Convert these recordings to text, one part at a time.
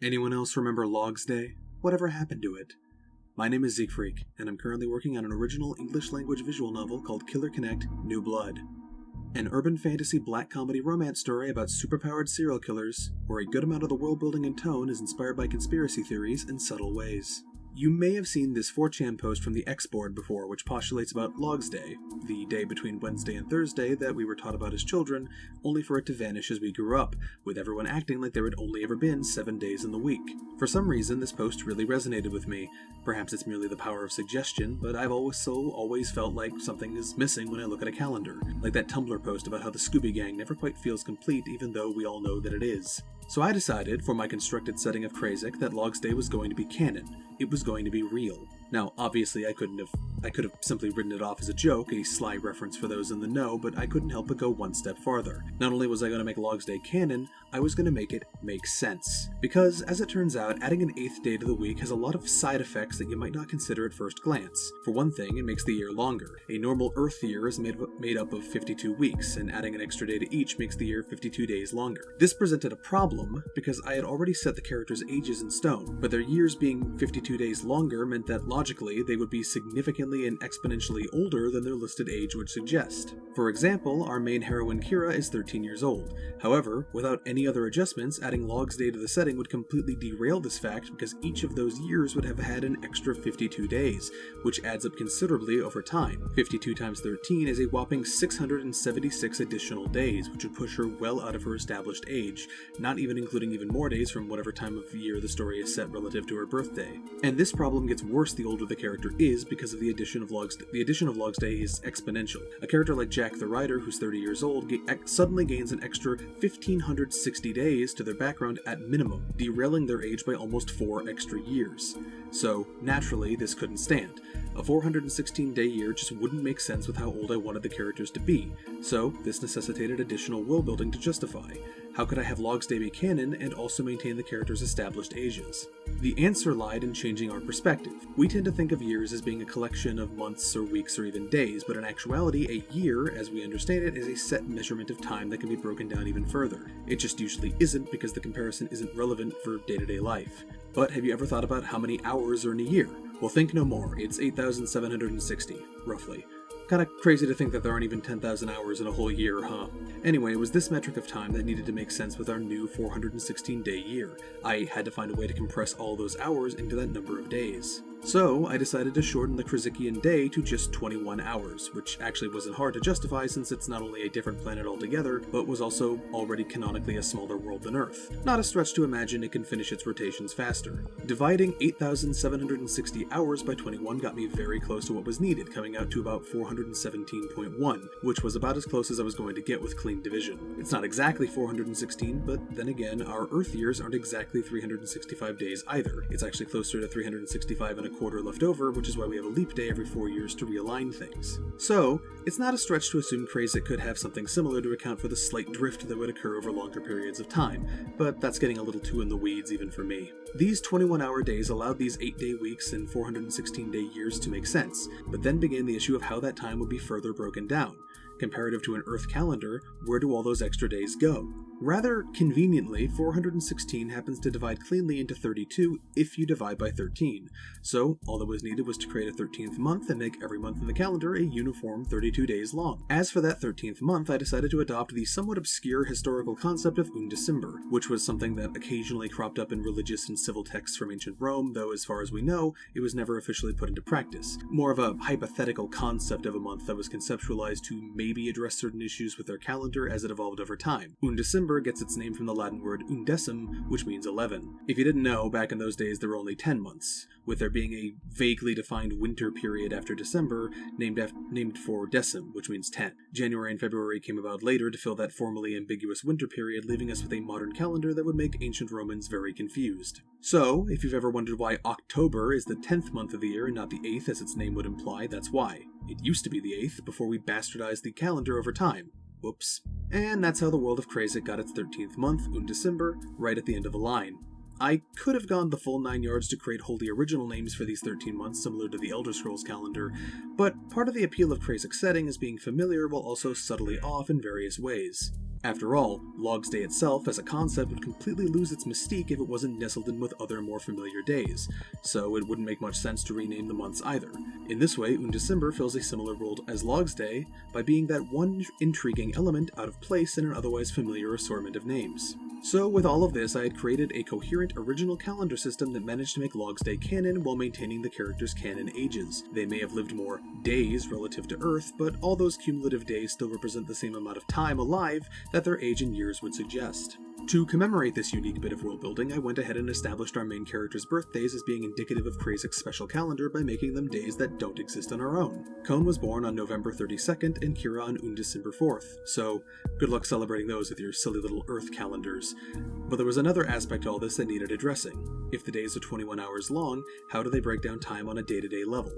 Anyone else remember Logsday? Whatever happened to it? My name is Siegfried, and I'm currently working on an original English-language visual novel called Killer Konnect, New Blood. An urban fantasy black comedy romance story about superpowered serial killers, where a good amount of the world building and tone is inspired by conspiracy theories in subtle ways. You may have seen this 4chan post from the X board before, which postulates about Logsday, the day between Wednesday and Thursday that we were taught about as children, only for it to vanish as we grew up, with everyone acting like there had only ever been 7 days in the week. For some reason, this post really resonated with me. Perhaps it's merely the power of suggestion, but I've always felt like something is missing when I look at a calendar, like that Tumblr post about how the Scooby Gang never quite feels complete even though we all know that it is. So I decided, for my constructed setting of Krazek, that Logsday was going to be canon. It was going to be real. Now, obviously I could have simply written it off as a joke, a sly reference for those in the know, but I couldn't help but go one step farther. Not only was I going to make Logsday canon, I was going to make it make sense. Because, as it turns out, adding an 8th day to the week has a lot of side effects that you might not consider at first glance. For one thing, it makes the year longer. A normal Earth year is made up of 52 weeks, and adding an extra day to each makes the year 52 days longer. This presented a problem, because I had already set the characters' ages in stone, but their years being 52 days longer meant that logically they would be significantly and exponentially older than their listed age would suggest. For example, our main heroine Kira is 13 years old. However, without any other adjustments, adding Logsday to the setting would completely derail this fact because each of those years would have had an extra 52 days, which adds up considerably over time. 52 times 13 is a whopping 676 additional days, which would push her well out of her established age, not even including even more days from whatever time of year the story is set relative to her birthday. And this problem gets worse the older the character is because of the addition of Logsday. The addition of Logsday is exponential. A character like Jack the Rider, who's 30 years old, suddenly gains an extra 1,560 days to their background at minimum, derailing their age by almost 4 extra years. So, naturally, this couldn't stand. A 416-day year just wouldn't make sense with how old I wanted the characters to be, so this necessitated additional world building to justify. How could I have Logsday be canon and also maintain the characters' established ages? The answer lied in changing our perspective. We tend to think of years as being a collection of months or weeks or even days, but in actuality, a year, as we understand it, is a set measurement of time that can be broken down even further. It just usually isn't because the comparison isn't relevant for day-to-day life. But have you ever thought about how many hours are in a year? Well, think no more. It's 8,760, roughly. Kinda crazy to think that there aren't even 10,000 hours in a whole year, huh? Anyway, it was this metric of time that needed to make sense with our new 416-day year. I had to find a way to compress all those hours into that number of days. So, I decided to shorten the Krazikian day to just 21 hours, which actually wasn't hard to justify since it's not only a different planet altogether, but was also already canonically a smaller world than Earth. Not a stretch to imagine it can finish its rotations faster. Dividing 8,760 hours by 21 got me very close to what was needed, coming out to about 417.1, which was about as close as I was going to get with clean division. It's not exactly 416, but then again, our Earth years aren't exactly 365 days either. It's actually closer to 365 and a quarter left over, which is why we have a leap day every 4 years to realign things. So, it's not a stretch to assume Krazek could have something similar to account for the slight drift that would occur over longer periods of time, but that's getting a little too in the weeds even for me. These 21-hour days allowed these 8-day weeks and 416-day years to make sense, but then began the issue of how that time would be further broken down. Comparative to an Earth calendar, where do all those extra days go? Rather conveniently, 416 happens to divide cleanly into 32 if you divide by 13, so all that was needed was to create a 13th month and make every month in the calendar a uniform 32 days long. As for that 13th month, I decided to adopt the somewhat obscure historical concept of Undecember, which was something that occasionally cropped up in religious and civil texts from ancient Rome, though as far as we know, it was never officially put into practice. More of a hypothetical concept of a month that was conceptualized to maybe address certain issues with their calendar as it evolved over time. Undecember gets its name from the Latin word undecim, which means 11. If you didn't know, back in those days there were only 10 months, with there being a vaguely defined winter period after December named for decim, which means 10. January and February came about later to fill that formally ambiguous winter period, leaving us with a modern calendar that would make ancient Romans very confused. So, if you've ever wondered why October is the 10th month of the year and not the 8th as its name would imply, that's why. It used to be the 8th before we bastardized the calendar over time. Whoops. And that's how the world of Krazek got its 13th month, Undecember, right at the end of a line. I could have gone the full 9 yards to create wholly original names for these 13 months similar to the Elder Scrolls calendar, but part of the appeal of Krazek's setting is being familiar while also subtly off in various ways. After all, Logsday itself as a concept would completely lose its mystique if it wasn't nestled in with other more familiar days, so it wouldn't make much sense to rename the months either. In this way, Undecember fills a similar role as Logsday by being that one intriguing element out of place in an otherwise familiar assortment of names. So with all of this, I had created a coherent original calendar system that managed to make Logsday canon while maintaining the characters' canon ages. They may have lived more days relative to Earth, but all those cumulative days still represent the same amount of time alive that their age in years would suggest. To commemorate this unique bit of world building, I went ahead and established our main characters' birthdays as being indicative of Krazik's special calendar by making them days that don't exist on our own. Kon was born on November 32nd and Kira on Undecember 4th, so good luck celebrating those with your silly little Earth calendars. But there was another aspect to all this that needed addressing. If the days are 21 hours long, how do they break down time on a day-to-day level?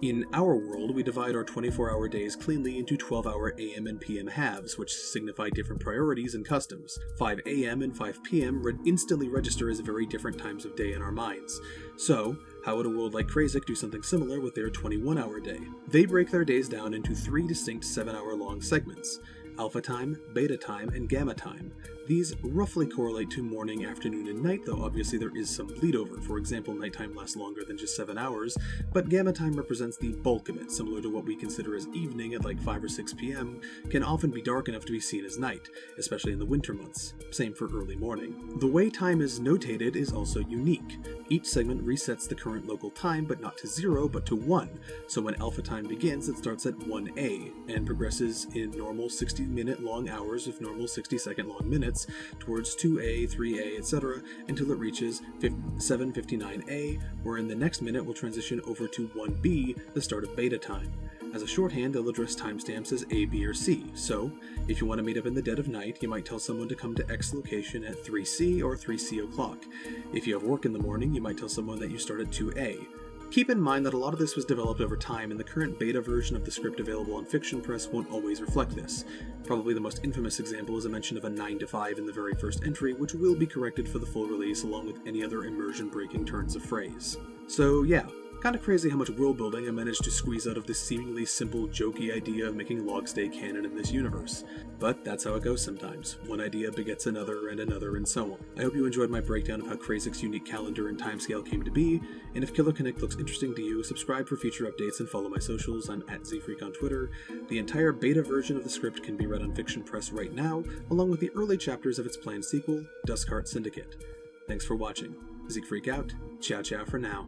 In our world, we divide our 24-hour days cleanly into 12-hour AM and PM halves, which signify different priorities and customs. 5 AM and 5 PM instantly register as very different times of day in our minds. So, how would a world like Krazik do something similar with their 21-hour day? They break their days down into 3 distinct 7-hour-long segments: alpha time, beta time, and gamma time. These roughly correlate to morning, afternoon, and night, though obviously there is some bleed over. For example, nighttime lasts longer than just 7 hours, but gamma time represents the bulk of it, similar to what we consider as evening at like 5 or 6 p.m., can often be dark enough to be seen as night, especially in the winter months. Same for early morning. The way time is notated is also unique. Each segment resets the current local time, but not to 0, but to 1. So when alpha time begins, it starts at 1A, and progresses in normal 60-minute long hours with normal 60-second long minutes, towards 2A, 3A, etc., until it reaches 7:59A, wherein the next minute will transition over to 1B, the start of beta time. As a shorthand, they'll address timestamps as A, B, or C, so if you want to meet up in the dead of night, you might tell someone to come to X location at 3C or 3C o'clock. If you have work in the morning, you might tell someone that you start at 2A. Keep in mind that a lot of this was developed over time, and the current beta version of the script available on Fiction Press won't always reflect this. Probably the most infamous example is a mention of a 9 to 5 in the very first entry, which will be corrected for the full release along with any other immersion-breaking turns of phrase. So yeah, kinda crazy how much world building I managed to squeeze out of this seemingly simple, jokey idea of making Logsday canon in this universe. But that's how it goes sometimes. One idea begets another, and so on. I hope you enjoyed my breakdown of how Krazik's unique calendar and timescale came to be, and if Killer Konnect looks interesting to you, subscribe for future updates and follow my socials. I'm @ZFreak on Twitter. The entire beta version of the script can be read on Fiction Press right now, along with the early chapters of its planned sequel, Duskheart Syndicate. Thanks for watching. ZFreak out. Ciao ciao for now.